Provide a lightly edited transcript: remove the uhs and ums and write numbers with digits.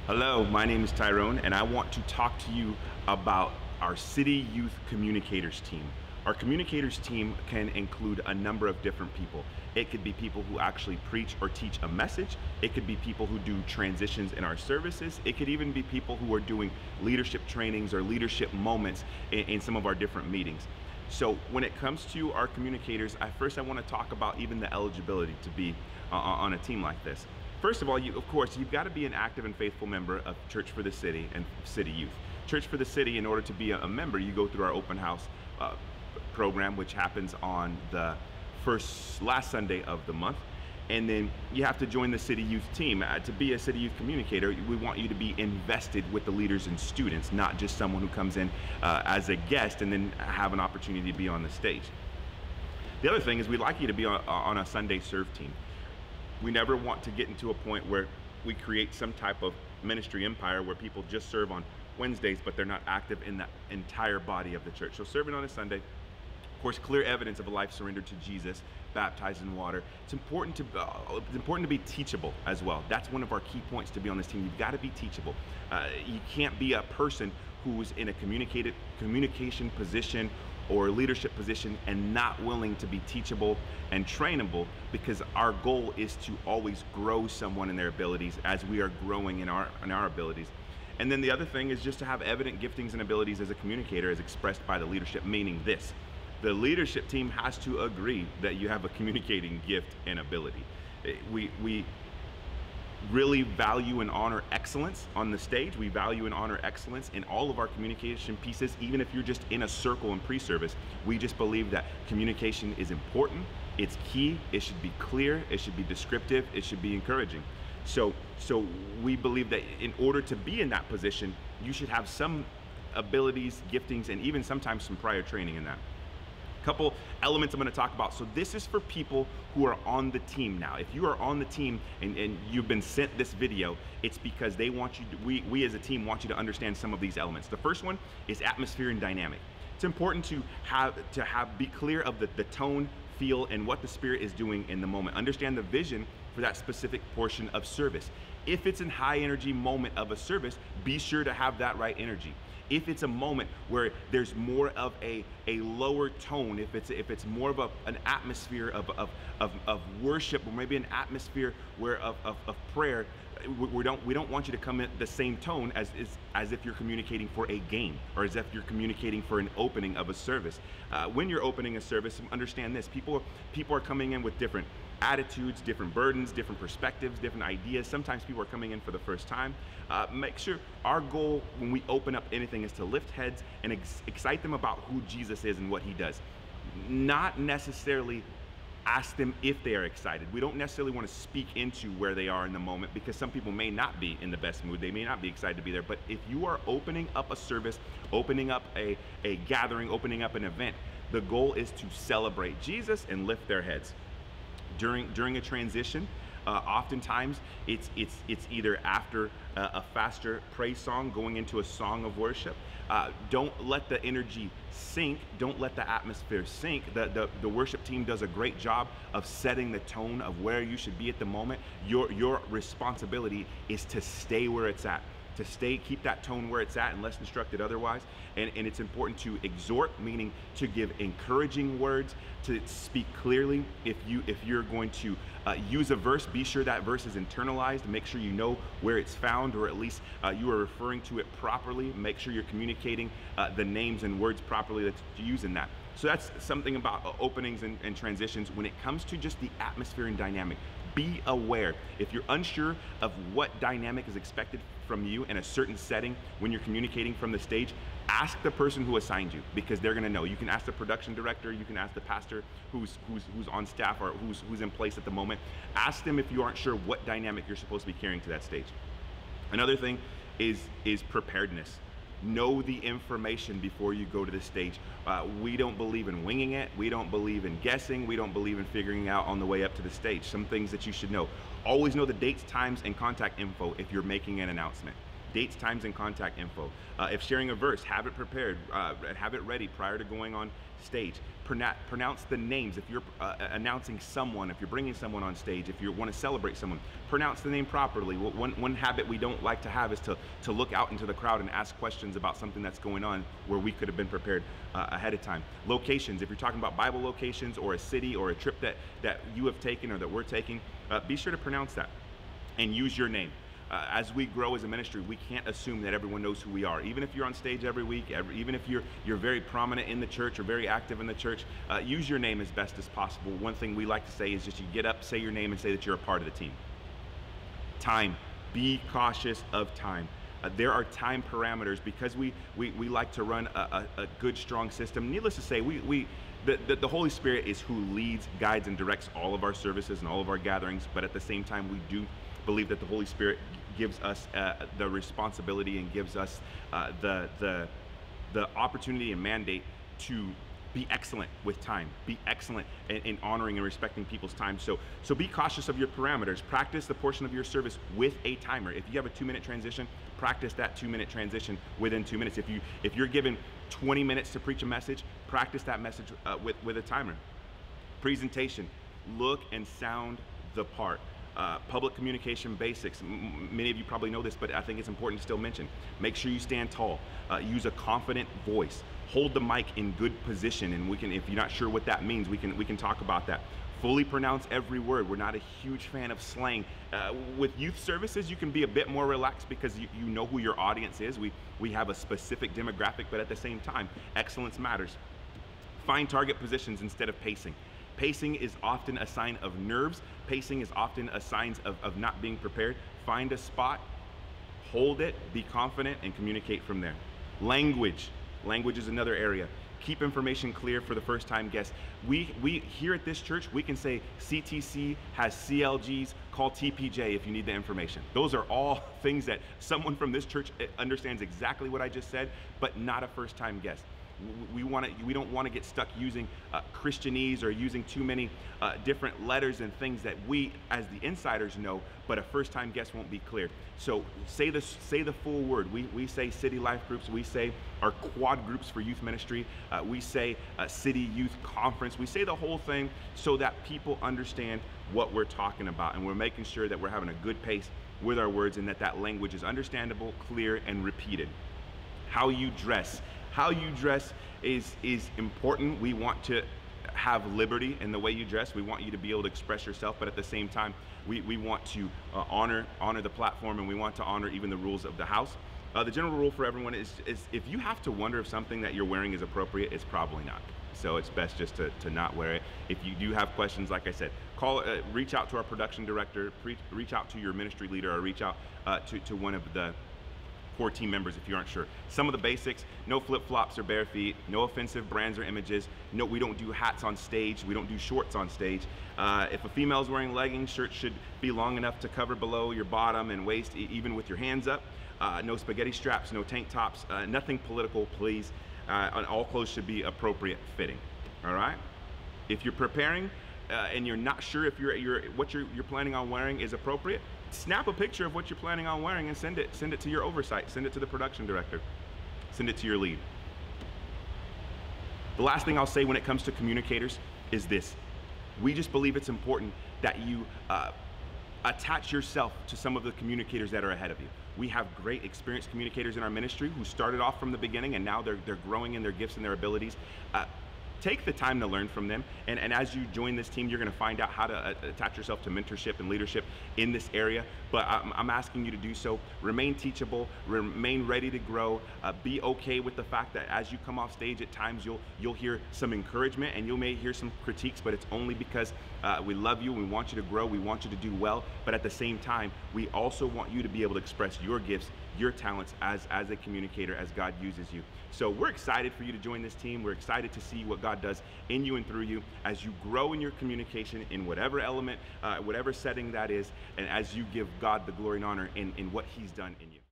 Hello, my name is Tyrone, and I want to talk to you about our City Youth Communicators team. Our Communicators team can include a number of different people. It could be people who actually preach or teach a message. It could be people who do transitions in our services. It could even be people who are doing leadership trainings or leadership moments in some of our different meetings. So when it comes to our communicators, I want to talk about even the eligibility to be on a team like this. First of all, of course, you've got to be an active and faithful member of Church for the City and City Youth. Church for the City, in order to be a member, you go through our open house program, which happens on the last Sunday of the month. And then you have to join the City Youth team. To be a City Youth communicator, we want you to be invested with the leaders and students, not just someone who comes in as a guest and then have an opportunity to be on the stage. The other thing is we'd like you to be on a Sunday serve team. We never want to get into a point where we create some type of ministry empire where people just serve on Wednesdays, but they're not active in the entire body of the church. So serving on a Sunday, of course, clear evidence of a life surrendered to Jesus, baptized in water. It's important to be teachable as well. That's one of our key points to be on this team. You've got to be teachable. You can't be a person who's in a communication position or leadership position and not willing to be teachable and trainable, because our goal is to always grow someone in their abilities as we are growing in our abilities. And then the other thing is just to have evident giftings and abilities as a communicator as expressed by the leadership, meaning this: the leadership team has to agree that you have a communicating gift and ability. We really value and honor excellence on the stage. We value and honor excellence in all of our communication pieces. Even if you're just in a circle in pre-service, we just believe that communication is important. It's key. It should be clear. It should be descriptive. It should be encouraging. So we believe that in order to be in that position, you should have some abilities, giftings, and even sometimes some prior training in that. Couple elements I'm going to talk about. So this is for people who are on the team now. If you are on the team and you've been sent this video, it's because they want you to, we as a team want you to understand some of these elements. The first one is atmosphere and dynamic. It's important to be clear of the tone, feel, and what the Spirit is doing in the moment. Understand the vision for that specific portion of service. If it's a high energy moment of a service, be sure to have that right energy. If it's a moment where there's more of a lower tone, if it's more of an atmosphere of worship, or maybe an atmosphere of prayer, we don't want you to come in the same tone as if you're communicating for a game, or as if you're communicating for an opening of a service. When you're opening a service, understand this: people are coming in with different attitudes, different burdens, different perspectives, different ideas. Sometimes people are coming in for the first time. Make sure our goal when we open up anything is to lift heads and excite them about who Jesus is and what he does. Not necessarily ask them if they are excited. We don't necessarily want to speak into where they are in the moment, because some people may not be in the best mood. They may not be excited to be there. But if you are opening up a service, opening up a gathering, opening up an event, the goal is to celebrate Jesus and lift their heads. During a transition, oftentimes it's either after a faster praise song going into a song of worship. Don't let the energy sink. Don't let the atmosphere sink. The worship team does a great job of setting the tone of where you should be at the moment. Your responsibility is to stay where it's at. Keep that tone where it's at unless instructed otherwise. And it's important to exhort, meaning to give encouraging words, to speak clearly. If you're going to use a verse, be sure that verse is internalized. Make sure you know where it's found, or at least you are referring to it properly. Make sure you're communicating the names and words properly that you use in that. So that's something about openings and transitions. When it comes to just the atmosphere and dynamic, be aware. If you're unsure of what dynamic is expected from you in a certain setting when you're communicating from the stage, ask the person who assigned you, because they're going to know. You can ask the production director, you can ask the pastor who's on staff or who's in place at the moment. Ask them if you aren't sure what dynamic you're supposed to be carrying to that stage. Another thing is preparedness. Know the information before you go to the stage. We don't believe in winging it. We don't believe in guessing. We don't believe in figuring out on the way up to the stage. Some things that you should know. Always know the dates, times, and contact info if you're making an announcement. Dates, times, and contact info. If sharing a verse, have it prepared, have it ready prior to going on stage. pronounce the names. If you're announcing someone, if you're bringing someone on stage, if you want to celebrate someone, pronounce the name properly. One habit we don't like to have is to look out into the crowd and ask questions about something that's going on where we could have been prepared ahead of time. Locations, if you're talking about Bible locations or a city or a trip that you have taken or that we're taking, be sure to pronounce that and use your name. As we grow as a ministry, we can't assume that everyone knows who we are. Even if you're on stage every week, even if you're very prominent in the church or very active in the church, use your name as best as possible. One thing we like to say is just you get up, say your name, and say that you're a part of the team. Time. Be cautious of time. There are time parameters because we like to run a good, strong system. Needless to say, the Holy Spirit is who leads, guides, and directs all of our services and all of our gatherings, but at the same time, we do believe that the Holy Spirit gives us the responsibility and gives us the opportunity and mandate to be excellent with time, be excellent in honoring and respecting people's time. So be cautious of your parameters. Practice the portion of your service with a timer. If you have a 2-minute transition, practice that 2-minute transition within 2 minutes. If you're given 20 minutes to preach a message, practice that message with a timer. Presentation, look and sound the part. Public communication basics. Many of you probably know this, but I think it's important to still mention. Make sure you stand tall. Use a confident voice. Hold the mic in good position, and if you're not sure what that means, we can talk about that. Fully pronounce every word. We're not a huge fan of slang. With youth services, you can be a bit more relaxed because you know who your audience is. We have a specific demographic, but at the same time, excellence matters. Find target positions instead of pacing. Pacing is often a sign of nerves. Pacing is often a sign of not being prepared. Find a spot, hold it, be confident, and communicate from there. Language. Language is another area. Keep information clear for the first-time guests. We here at this church, we can say CTC has CLGs, call TPJ if you need the information. Those are all things that someone from this church understands exactly what I just said, but not a first-time guest. We don't want to get stuck using Christianese or using too many different letters and things that we as the insiders know, but a first-time guest won't be clear. So say the full word. We say city life groups. We say our quad groups for youth ministry. We say city youth conference. We say the whole thing so that people understand what we're talking about, and we're making sure that we're having a good pace with our words and that language is understandable, clear, and repeated. How you dress. How you dress is important. We want to have liberty in the way you dress. We want you to be able to express yourself, but at the same time, we want to honor the platform, and we want to honor even the rules of the house. The general rule for everyone is if you have to wonder if something that you're wearing is appropriate, it's probably not. So it's best just to not wear it. If you do have questions, like I said, reach out to our production director, reach out to your ministry leader, or reach out to one of the core team members if you aren't sure. Some of the basics: no flip-flops or bare feet, no offensive brands or images. No, we don't do hats on stage. We don't do shorts on stage. If a female's wearing leggings, shirts should be long enough to cover below your bottom and waist, even with your hands up. No spaghetti straps, no tank tops, nothing political, please. And all clothes should be appropriate fitting. All right? If you're preparing and you're not sure if what you're planning on wearing is appropriate, snap a picture of what you're planning on wearing and send it to your oversight, send it to the production director, send it to your lead. The last thing I'll say when it comes to communicators is this: we just believe it's important that you attach yourself to some of the communicators that are ahead of you. We have great experienced communicators in our ministry who started off from the beginning, and now they're growing in their gifts and their abilities. Take the time to learn from them, and as you join this team, you're going to find out how to attach yourself to mentorship and leadership in this area. But I'm asking you to do so. Remain teachable, remain ready to grow. Be okay with the fact that as you come off stage at times, you'll hear some encouragement and you may hear some critiques, but it's only because we love you, we want you to grow, we want you to do well. But at the same time, we also want you to be able to express your gifts, your talents as a communicator, as God uses you. So we're excited for you to join this team. We're excited to see what God does in you and through you as you grow in your communication in whatever element, whatever setting that is, and as you give God the glory and honor in what He's done in you.